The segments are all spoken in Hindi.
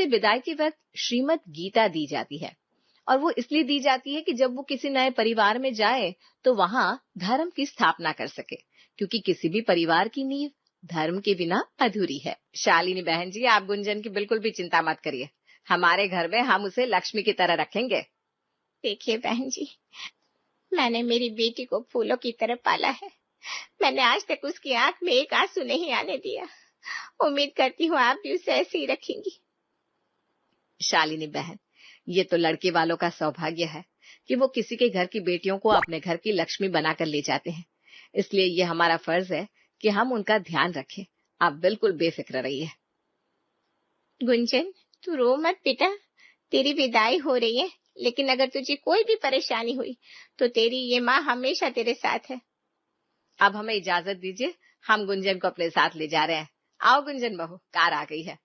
उसे विदाई के वक्त श्रीमद् गीता दी जाती है और वो इसलिए दी जाती है कि जब वो किसी नए परिवार में जाए तो वहां धर्म की स्थापना कर सके, क्योंकि किसी भी परिवार की नींव धर्म के बिना अधूरी है। शालिनी बहन जी, आप गुंजन की बिल्कुल भी चिंता मत करिए, हमारे घर में हम उसे लक्ष्मी की तरह रखेंगे। देखिए बहन जी, मैंने मेरी बेटी को फूलों की तरह पाला है। मैंने आज तक उसकी आंख में एक आंसू नहीं आने दिया। उम्मीद करती हूँ आप भी उसे ऐसे ही रखेंगी। शालिनी बहन, ये तो लड़के वालों का सौभाग्य है कि वो किसी के घर की बेटियों को अपने घर की लक्ष्मी बनाकर ले जाते हैं, इसलिए ये हमारा फर्ज है कि हम उनका ध्यान रखें। आप बिल्कुल बेफिक्र रहिए। गुंजन, तू रो मत बेटा, तेरी विदाई हो रही है, लेकिन अगर तुझे कोई भी परेशानी हुई तो तेरी ये माँ हमेशा तेरे साथ है। अब हमें इजाजत दीजिए, हम गुंजन को अपने साथ ले जा रहे हैं। आओ गुंजन बहू, कार आ गई है।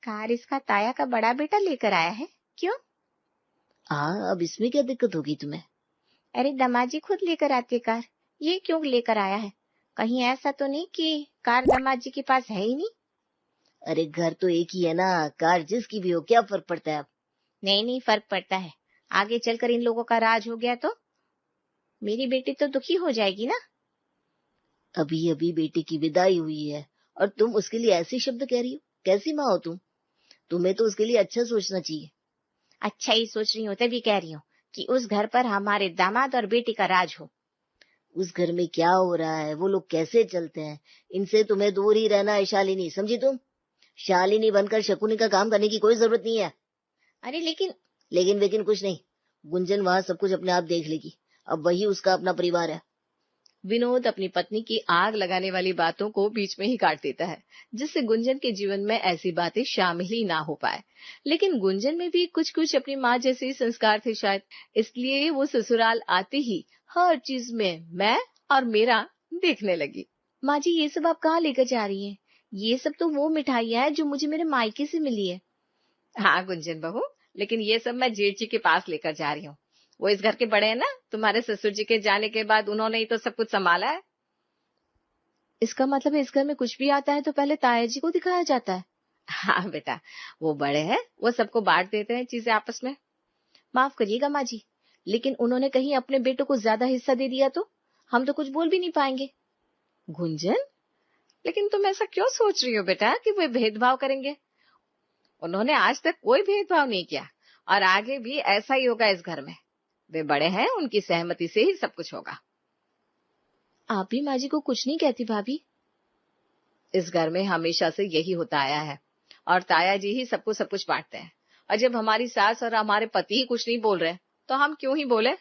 कार इसका ताया का बड़ा बेटा लेकर आया है, क्यों? हाँ, अब इसमें क्या दिक्कत होगी तुम्हें? अरे दामाजी खुद लेकर आते कार, ये क्यों लेकर आया है? कहीं ऐसा तो नहीं कि कार दामाजी के पास है ही नहीं? अरे घर तो एक ही है ना, कार जिसकी भी हो क्या फर्क पड़ता है अब? नहीं फर्क पड़ता है। आगे चलकर इन लोगों का राज हो गया तो मेरी बेटी तो दुखी हो जाएगी ना। अभी अभी बेटी की विदाई हुई है और तुम उसके लिए ऐसे शब्द कह रही हो? कैसी माँ हो तुम? तुम्हें तो उसके लिए अच्छा सोचना चाहिए। अच्छा ही सोच रही हूँ, तभी कह रही हूँ कि उस घर पर हमारे दामाद और बेटी का राज हो। उस घर में क्या हो रहा है, वो लोग कैसे चलते हैं, इनसे तुम्हें दूर ही रहना है शालिनी, समझी तुम? शालिनी बनकर शकुनी का काम करने की कोई जरूरत नहीं है। अरे लेकिन लेकिन कुछ नहीं, गुंजन वहां सब कुछ अपने आप देख लेगी। अब वही उसका अपना परिवार है। विनोद अपनी पत्नी की आग लगाने वाली बातों को बीच में ही काट देता है, जिससे गुंजन के जीवन में ऐसी बातें शामिल ही ना हो पाए। लेकिन गुंजन में भी कुछ कुछ अपनी माँ जैसे ही संस्कार थे शायद, इसलिए वो ससुराल आते ही हर चीज में मैं और मेरा देखने लगी। माँ जी, ये सब आप कहाँ लेकर जा रही हैं? ये सब तो वो मिठाइयाँ हैं जो मुझे मेरे मायके से मिली है। हाँ गुंजन बहू, लेकिन ये सब मैं जेठ जी के पास लेकर जा रही हूँ। वो इस घर के बड़े हैं ना, तुम्हारे ससुर जी के जाने के बाद उन्होंने ही तो सब कुछ संभाला है। इसका मतलब है इस घर में कुछ भी आता है तो पहले ताया जी को दिखाया जाता है। हाँ बेटा, वो बड़े हैं, वो सबको बांट देते हैं चीजें आपस में। माफ करिएगा माँ जी, लेकिन उन्होंने कहीं अपने बेटों को ज्यादा हिस्सा दे दिया तो हम तो कुछ बोल भी नहीं पाएंगे। गुंजन, लेकिन तुम ऐसा क्यों सोच रही हो बेटा कि वे भेदभाव करेंगे? उन्होंने आज तक कोई भेदभाव नहीं किया और आगे भी ऐसा ही होगा इस घर में। वे बड़े हैं, उनकी सहमति से ही सब कुछ होगा। आप भी माँ जी को कुछ नहीं कहती भाभी? इस घर में हमेशा से यही होता आया है और ताया जी ही सबको सब कुछ बांटते हैं, और जब हमारी सास और हमारे पति ही कुछ नहीं बोल रहे तो हम क्यों ही बोले।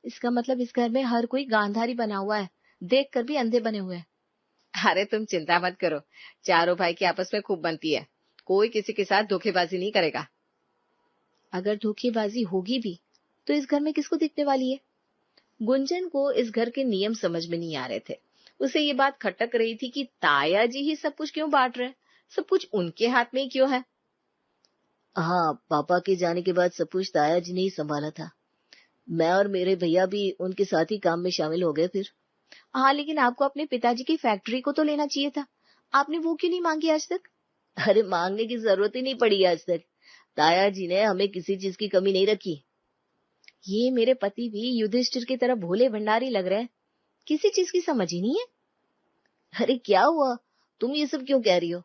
इसका मतलब इस घर में हर कोई गांधारी बना हुआ है, देख कर भी अंधे बने हुए हैं। अरे तुम चिंता मत करो, चारों भाई की आपस में खूब बनती है, कोई किसी के साथ धोखेबाजी नहीं करेगा। अगर धोखेबाजी होगी भी तो इस घर में किसको दिखने वाली है? गुंजन को इस घर के नियम समझ में नहीं आ रहे थे। उसे ये बात खटक रही थी कि ताया जी ही सब कुछ क्यों बांट रहे हैं, सब कुछ उनके हाथ में ही क्यों है। हाँ, पापा के जाने के बाद सब कुछ ताया जी ने ही संभाला था। मैं और मेरे भैया भी उनके साथ ही काम में शामिल हो गए फिर। हाँ, लेकिन आपको अपने पिताजी की फैक्ट्री को तो लेना चाहिए था, आपने वो क्यों नहीं मांगी आज तक? अरे मांगने की जरूरत ही नहीं पड़ी आज तक, ताया जी ने हमें किसी चीज की कमी नहीं रखी। ये मेरे पति भी युधिष्ठिर की तरह भोले भंडारी लग रहे हैं, किसी चीज की समझ ही नहीं है। अरे क्या हुआ, तुम ये सब क्यों कह रही हो?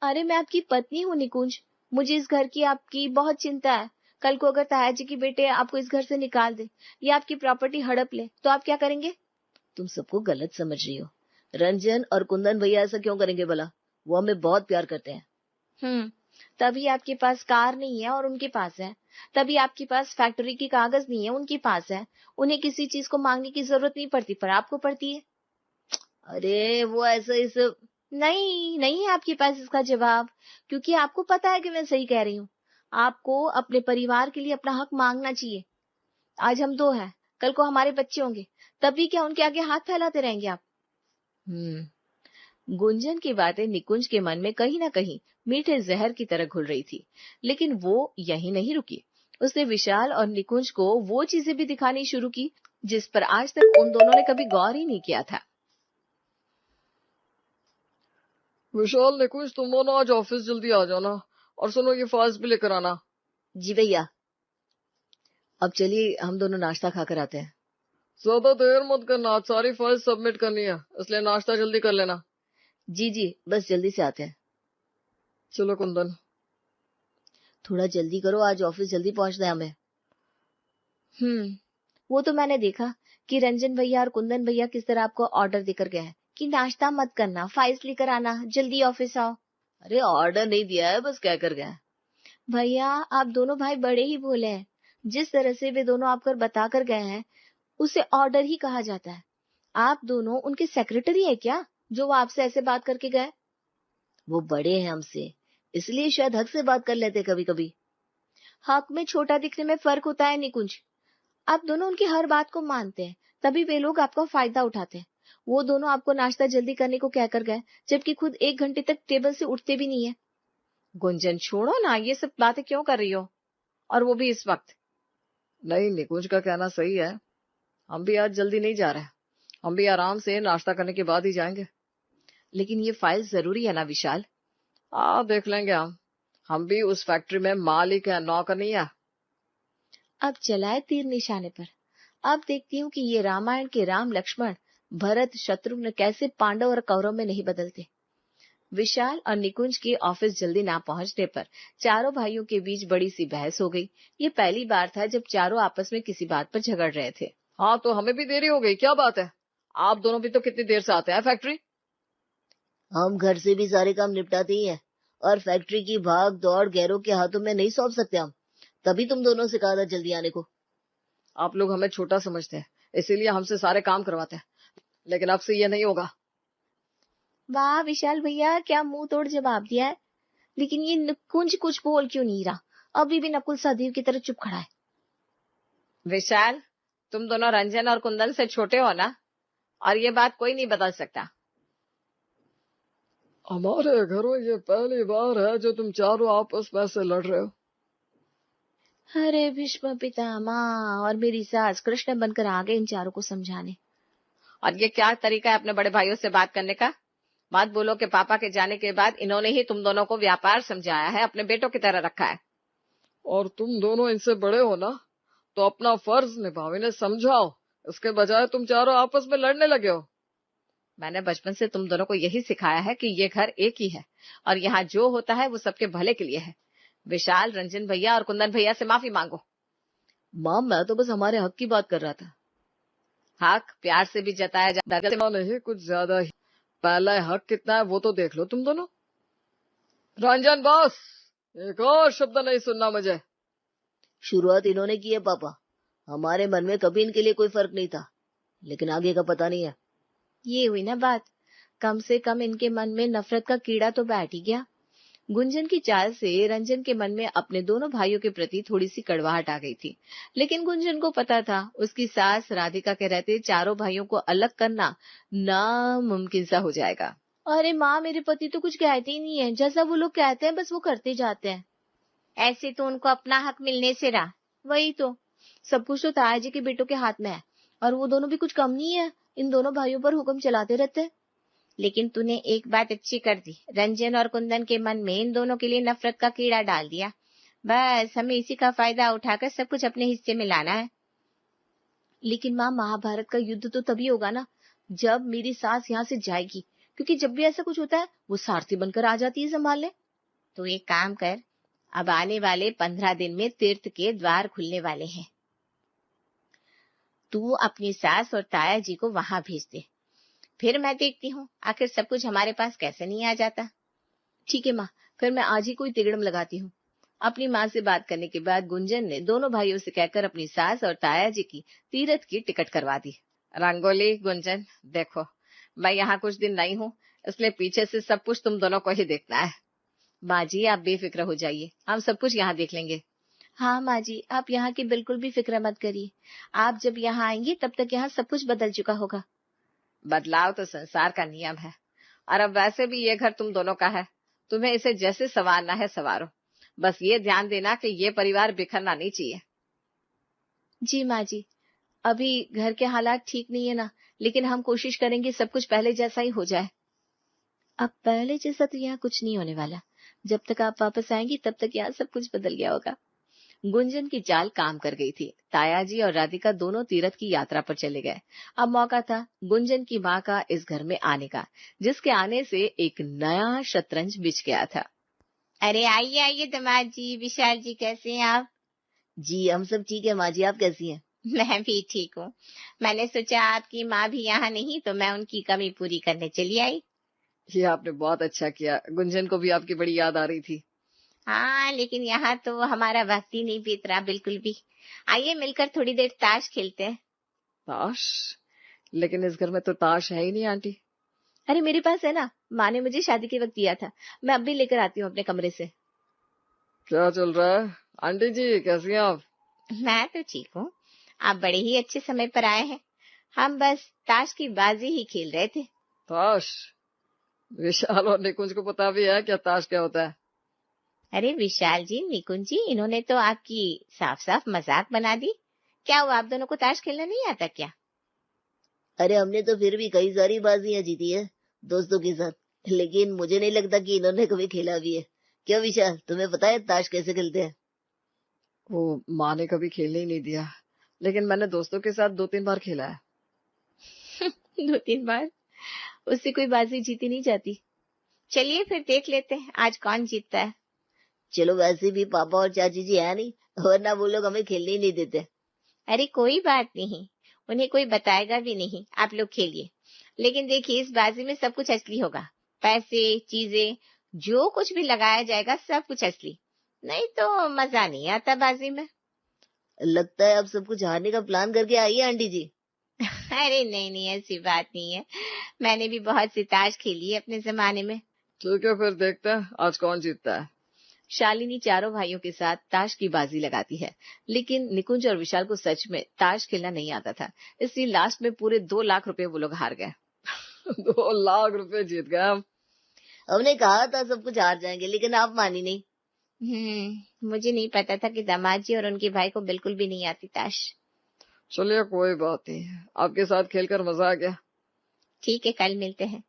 अरे मैं आपकी पत्नी हूँ निकुंज, मुझे इस घर की आपकी बहुत चिंता है। कल को अगर ताया जी की बेटे आपको इस घर से निकाल दे या आपकी प्रॉपर्टी हड़प ले तो आप क्या करेंगे? तुम सबको गलत समझ रही हो। रंजन और कुंदन भैया ऐसा क्यों करेंगे भला? वो हमें बहुत प्यार करते हैं। तभी आपके पास कार नहीं है और उनके पास है। तभी आपके पास फैक्ट्री की कागज नहीं है, उनके पास है। उन्हें किसी चीज को मांगने की जरूरत नहीं पड़ती, पर आपको पड़ती है। अरे वो ऐसा इस नहीं है आपके पास इसका जवाब, क्योंकि आपको पता है कि मैं सही कह रही हूँ। आपको अपने परिवार के लिए अपना हक मांगना चाहिए। आज हम दो हैं, कल को हमारे बच्चे होंगे, तब भी क्या उनके आगे हाथ फैलाते रहेंगे आप? गुंजन की बातें निकुंज के मन में कहीं ना कहीं मीठे जहर की तरह घुल रही थी, लेकिन वो यही नहीं रुकी। उसने विशाल और निकुंज को वो चीजें भी दिखानी शुरू की जिस पर आज तक उन दोनों ने कभी गौर ही नहीं किया था। विशाल, निकुंज, तुम दोनों आज ऑफिस जल्दी आ जाना और सुनो ये फाइल्स भी लेकर आना। जी भैया। अब चलिए हम दोनों नाश्ता खाकर आते हैं। ज्यादा देर मत करना, आज सारी फाइल्स सबमिट करनी है, इसलिए नाश्ता जल्दी कर लेना। जी जी, बस जल्दी से आते हैं। चलो कुंदन। थोड़ा जल्दी करो, आज ऑफिस जल्दी पहुंचना है हमें। वो तो मैंने देखा कि रंजन भैया और कुंदन भैया किस तरह आपको ऑर्डर देकर गए हैं कि नाश्ता मत करना, फाइल्स लेकर आना, जल्दी ऑफिस आओ। अरे ऑर्डर नहीं दिया है, बस कह कर गया। भैया आप दोनों भाई बड़े ही भोले हैं। जिस तरह से वे दोनों आपको बता कर गए हैं उसे ऑर्डर ही कहा जाता है। आप दोनों उनके सेक्रेटरी है क्या जो वो आपसे ऐसे बात करके गए? वो बड़े हैं हमसे, इसलिए शायद हक से बात कर लेते कभी कभी। हक में छोटा दिखने में फर्क होता है निकुंज। आप दोनों उनकी हर बात को मानते हैं, तभी वे लोग आपका फायदा उठाते हैं। वो दोनों आपको नाश्ता जल्दी करने को कहकर गए, जबकि खुद 1 घंटे तक टेबल से उठते भी नहीं है। गुंजन छोड़ो ना, ये सब बातें क्यों कर रही हो, और वो भी इस वक्त। नहीं, निकुंज का कहना सही है, हम भी आज जल्दी नहीं जा रहे, हम भी आराम से नाश्ता करने के बाद ही जाएंगे। लेकिन ये फाइल जरूरी है ना विशाल? देख लेंगे हम भी उस फैक्ट्री में मालिक है, नौकर नहीं है। अब चलाए तीर निशाने पर। अब देखती हूँ कि ये रामायण के राम लक्ष्मण भरत शत्रुघ्न कैसे पांडव और कौरव में नहीं बदलते। विशाल और निकुंज के ऑफिस जल्दी ना पहुंचने पर चारों भाइयों के बीच बड़ी सी बहस हो गई। ये पहली बार था जब चारों आपस में किसी बात पर झगड़ रहे थे। हाँ, तो हमें भी देरी हो गई, क्या बात है? आप दोनों भी तो कितनी देर से आते हैं फैक्ट्री। हम घर से भी सारे काम निपटाते ही हैं, और फैक्ट्री की भाग दौड़ गैरों के हाथों में नहीं सौंप सकते हम। तभी तुम दोनों से कहा था जल्दी आने को। आप लोग हमें छोटा समझते हैं, इसीलिए हमसे सारे काम करवाते हैं, लेकिन अब से ये नहीं होगा। वाह विशाल भैया, क्या मुंह तोड़ जवाब दिया है। लेकिन ये निकुंज कुछ बोल क्यों नहीं रहा? अभी भी नकुल सहदेव की तरह चुप खड़ा है। विशाल, तुम दोनों रंजन और कुंदन से छोटे हो ना, और ये बात कोई नहीं बदल सकता। हमारे घर में ये पहली बार है जो तुम चारों आपस में से लड़ रहे हो। अरे भीष्म पितामह और मेरी सास कृष्ण बनकर आ गए इन चारों को समझाने। और ये क्या तरीका है अपने बड़े भाइयों से बात करने का? बात बोलो कि पापा के जाने के बाद इन्होंने ही तुम दोनों को व्यापार समझाया है, अपने बेटों की तरह रखा है। और तुम दोनों इनसे बड़े हो ना, तो अपना फर्ज निभाओ, इन्हें समझाओ। इसके बजाय तुम चारों आपस में लड़ने लगे हो। मैंने बचपन से तुम दोनों को यही सिखाया है कि ये घर एक ही है, और यहाँ जो होता है वो सबके भले के लिए है। विशाल, रंजन भैया और कुंदन भैया से माफी मांगो। माम, मैं तो बस हमारे हक की बात कर रहा था। हक प्यार से भी जताया जाता है। नहीं, कुछ ज्यादा ही। पहला हक कितना है वो तो देख लो तुम दोनों। रंजन बॉस, एक और शब्द नहीं सुनना मुझे। शुरुआत इन्होंने की है पापा। हमारे मन में कभी इनके लिए कोई फर्क नहीं था, लेकिन आगे का पता नहीं है। ये हुई ना बात। कम से कम इनके मन में नफरत का कीड़ा तो बैठ ही गया। गुंजन की चाल से रंजन के मन में अपने दोनों भाइयों के प्रति थोड़ी सी कड़वाहट आ गई थी, लेकिन गुंजन को पता था उसकी सास राधिका के रहते चारों भाइयों को अलग करना नामुमकिन सा हो जाएगा। अरे माँ, मेरे पति तो कुछ कहते ही नहीं है। जैसा वो लोग कहते हैं बस वो करते जाते हैं। ऐसे तो उनको अपना हक मिलने से रहा। वही तो, सब कुछ तो ताया जी के बेटों के हाथ में है, और वो दोनों भी कुछ कम नहीं है। इन दोनों भाइयों पर हुक्म चलाते रहते हैं। लेकिन तूने एक बात अच्छी कर दी, रंजन और कुंदन के मन में इन दोनों के लिए नफरत का कीड़ा डाल दिया। बस हमें इसी का फायदा उठाकर सब कुछ अपने हिस्से में लाना है। लेकिन माँ, महाभारत का युद्ध तो तभी होगा ना जब मेरी सास यहाँ से जाएगी, क्योंकि जब भी ऐसा कुछ होता है वो सारथी बनकर आ जाती है संभालने। तो एक काम कर, अब आने वाले 15 दिन में तीर्थ के द्वार खुलने वाले हैं। तू अपनी सास और ताया जी को वहां भेज दे, फिर मैं देखती हूँ आखिर सब कुछ हमारे पास कैसे नहीं आ जाता। ठीक है माँ, फिर मैं आज ही कोई तिगड़म लगाती हूँ। अपनी माँ से बात करने के बाद गुंजन ने दोनों भाइयों से कहकर अपनी सास और ताया जी की तीर्थ की टिकट करवा दी। रंगोली, गुंजन, देखो मैं यहाँ कुछ दिन नहीं हूँ, इसलिए पीछे से सब कुछ तुम दोनों को ही देखना है। माँ जी आप बेफिक्र हो जाइए, हम सब कुछ यहाँ देख लेंगे। हाँ माँ जी, आप यहाँ की बिल्कुल भी फिक्र मत करिए। आप जब यहाँ आएंगी तब तक यहाँ सब कुछ बदल चुका होगा। बदलाव तो संसार का नियम है, और अब वैसे भी ये घर तुम दोनों का है, तुम्हें इसे जैसे संवारना है संवारो। बस ये ध्यान देना कि ये परिवार बिखरना नहीं चाहिए। जी माँ जी, अभी घर के हालात ठीक नहीं है ना, लेकिन हम कोशिश करेंगे सब कुछ पहले जैसा ही हो जाए। अब पहले जैसा तो यहाँ कुछ नहीं होने वाला। जब तक आप वापस आएंगी तब तक यहाँ सब कुछ बदल गया होगा। गुंजन की चाल काम कर गई थी। तायाजी और राधिका दोनों तीर्थ की यात्रा पर चले गए। अब मौका था गुंजन की माँ का इस घर में आने का, जिसके आने से एक नया शतरंज बिछ गया था। अरे आइए आइए दामाद जी, विशाल जी, कैसे हैं आप? जी हम सब ठीक है माँ जी, आप कैसी हैं? मैं भी ठीक हूँ। मैंने सोचा आपकी माँ भी यहाँ नहीं तो मैं उनकी कमी पूरी करने चली आई। ये आपने बहुत अच्छा किया, गुंजन को भी आपकी बड़ी याद आ रही थी। हाँ, लेकिन यहाँ तो हमारा वक्त ही नहीं बीत रहा बिल्कुल भी। आइए मिलकर थोड़ी देर ताश खेलते हैं। ताश? लेकिन इस घर में तो ताश है ही नहीं आंटी। अरे मेरे पास है ना, माँ ने मुझे शादी के वक्त दिया था। मैं अब भी लेकर आती हूँ अपने कमरे से। क्या चल रहा है आंटी जी, कैसी हैं आप? मैं तो ठीक हूँ। आप बड़े ही अच्छे समय पर आए हैं। हम बस ताश की बाजी ही खेल रहे थे। ताश? विशाल और निकुंज को पता भी है क्या ताश क्या होता है? अरे विशाल जी, निकुंज जी, इन्होंने तो आपकी साफ साफ मजाक बना दी। क्या हुआ, आप दोनों को ताश खेलना नहीं आता क्या? अरे हमने तो फिर भी कई सारी बाजियां जीती है दोस्तों के साथ, लेकिन मुझे नहीं लगता कि इन्होंने कभी खेला भी है। क्या विशाल, तुम्हें पता है ताश कैसे खेलते हैं? वो माँ ने कभी खेलने ही नहीं दिया, लेकिन मैंने दोस्तों के साथ 2-3 बार खेला है। 2-3 बार? उससे कोई बाजी जीती नहीं जाती। चलिए फिर देख लेते हैं आज कौन जीतता है। चलो, वैसे भी पापा और चाची जी है नहीं, वरना वो लोग हमें खेलने ही नहीं देते। अरे कोई बात नहीं, उन्हें कोई बताएगा भी नहीं। आप लोग खेलिए, लेकिन देखिए इस बाजी में सब कुछ असली होगा। पैसे, चीजें, जो कुछ भी लगाया जाएगा सब कुछ असली, नहीं तो मजा नहीं आता बाजी में। लगता है अब सब कुछ हारने का प्लान करके आई है आंटी जी। अरे नहीं नहीं, ऐसी बात नहीं है। मैंने भी बहुत सी ताश खेली है अपने जमाने में। ठीक है, फिर देखते हैं आज कौन जीतता है। शालिनी चारों भाइयों के साथ ताश की बाजी लगाती है, लेकिन निकुंज और विशाल को सच में ताश खेलना नहीं आता था, इसलिए लास्ट में पूरे 2 लाख रुपए वो लोग हार गए। 2 लाख रुपए जीत गए हम। हमने कहा था सब कुछ हार जाएंगे, लेकिन आप मानी नहीं। मुझे नहीं पता था कि दामाद जी और उनके भाई को बिल्कुल भी नहीं आती ताश। चलिए कोई बात नहीं, आपके साथ खेलकर मजा आ गया। ठीक है, कल मिलते हैं।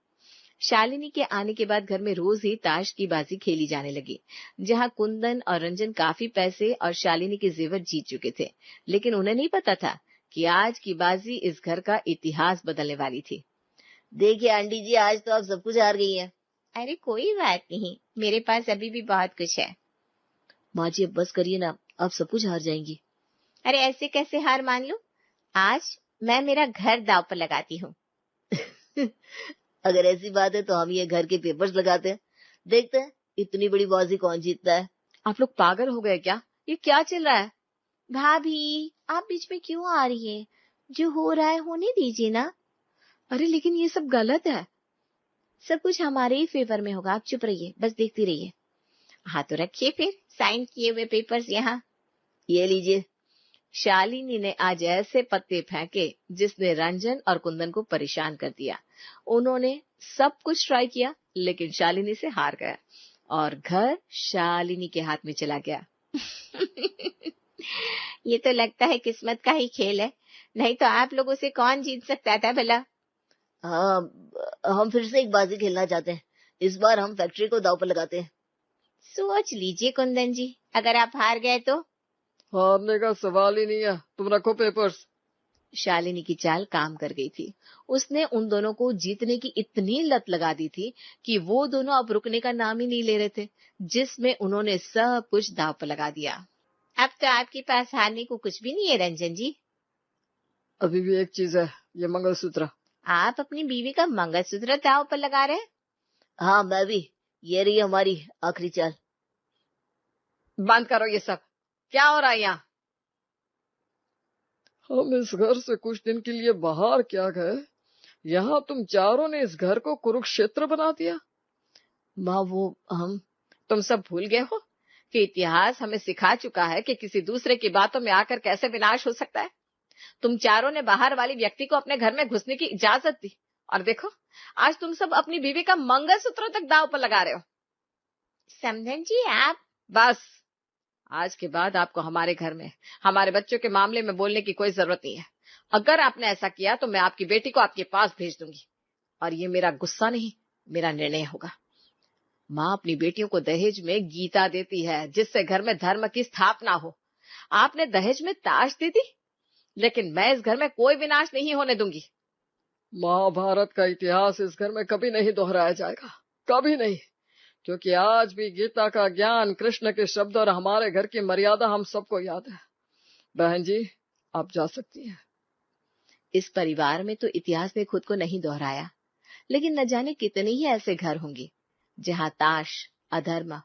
शालिनी के आने के बाद घर में रोज ही ताश की बाजी खेली जाने लगी, जहां कुंदन और रंजन काफी पैसे और शालिनी के जेवर जीत चुके थे, लेकिन उन्हें नहीं पता था कि आज की बाजी इस घर का इतिहास बदलने वाली थी। देखिए आंटी जी, आज तो आप सब कुछ हार गई हैं। अरे कोई बात नहीं, मेरे पास अभी भी बहुत कुछ है। माँ जी अब बस करिए ना, आप सब कुछ हार जाएंगी। अरे ऐसे कैसे हार मान लूं? आज मैं मेरा घर दांव पर लगाती हूँ। अगर ऐसी बात है तो हम ये घर के पेपर्स लगाते हैं, देखते हैं इतनी बड़ी बाजी कौन जीतता है। आप लोग पागल हो गए क्या? ये क्या चल रहा है? भाभी, आप बीच में क्यों आ रही हैं? जो हो रहा है होने दीजिए ना। अरे लेकिन ये सब गलत है। सब कुछ हमारे ही फेवर में होगा, आप चुप रहिए, बस देखती रहिए। हाँ तो रखिए फिर साइन किए हुए पेपर्स यहाँ। ये लीजिए। शालिनी ने आज ऐसे पत्ते फेंके जिसने रंजन और कुंदन को परेशान कर दिया। उन्होंने सब कुछ ट्राई किया, लेकिन शालिनी से हार गया और घर शालिनी के हाथ में चला गया। ये तो लगता है किस्मत का ही खेल है, नहीं तो आप लोगों से कौन जीत सकता था भला। हाँ, हम फिर से एक बाजी खेलना चाहते हैं। इस बार हम फैक्ट्री को दांव पर लगाते हैं। सोच लीजिए कुंदन जी, अगर आप हार गए तो। हारने का सवाल ही नहीं है, तुम रखो पेपर्स। शालिनी की चाल काम कर गई थी। उसने उन दोनों को जीतने की इतनी लत लगा दी थी कि वो दोनों अब रुकने का नाम ही नहीं ले रहे थे, जिसमें उन्होंने सब कुछ दांव पर लगा दिया। अब तो आपके पास हारने को कुछ भी नहीं है रंजन जी। अभी भी एक चीज है, ये मंगलसूत्र। आप अपनी बीवी का मंगलसूत्र दांव पर लगा रहे हैं? हाँ मैं भी। ये रही हमारी आखिरी चाल। बंद करो ये सब, क्या हो रहा है यहाँ? हम इस घर से कुछ दिन के लिए बाहर क्या गए, यहाँ तुम चारों ने इस घर को कुरुक्षेत्र बना दिया। माँ तुम सब भूल गए हो कि इतिहास हमें सिखा चुका है कि किसी दूसरे की बातों में आकर कैसे विनाश हो सकता है। तुम चारों ने बाहर वाली व्यक्ति को अपने घर में घुसने की इजाजत दी, और देखो आज तुम सब अपनी बीवी का मंगलसूत्र तक दांव पर लगा रहे हो। समधन जी आप। बस, आज के बाद आपको हमारे घर में हमारे बच्चों के मामले में बोलने की कोई जरूरत नहीं है। अगर आपने ऐसा किया तो मैं आपकी बेटी को आपके पास भेज दूंगी, और ये मेरा गुस्सा नहीं, मेरा निर्णय होगा। माँ अपनी बेटियों को दहेज में गीता देती है, जिससे घर में धर्म की स्थापना हो। आपने दहेज में ताश दे दी, लेकिन मैं इस घर में कोई विनाश नहीं होने दूंगी। महाभारत का इतिहास इस घर में कभी नहीं दोहराया जाएगा, कभी नहीं, क्योंकि आज भी गीता का ज्ञान, कृष्ण के शब्द और हमारे घर की मर्यादा हम सबको याद है। बहन जी, आप जा सकती हैं। इस परिवार में तो इतिहास ने खुद को नहीं दोहराया, लेकिन न जाने कितने ही ऐसे घर होंगे जहां ताश, अधर्म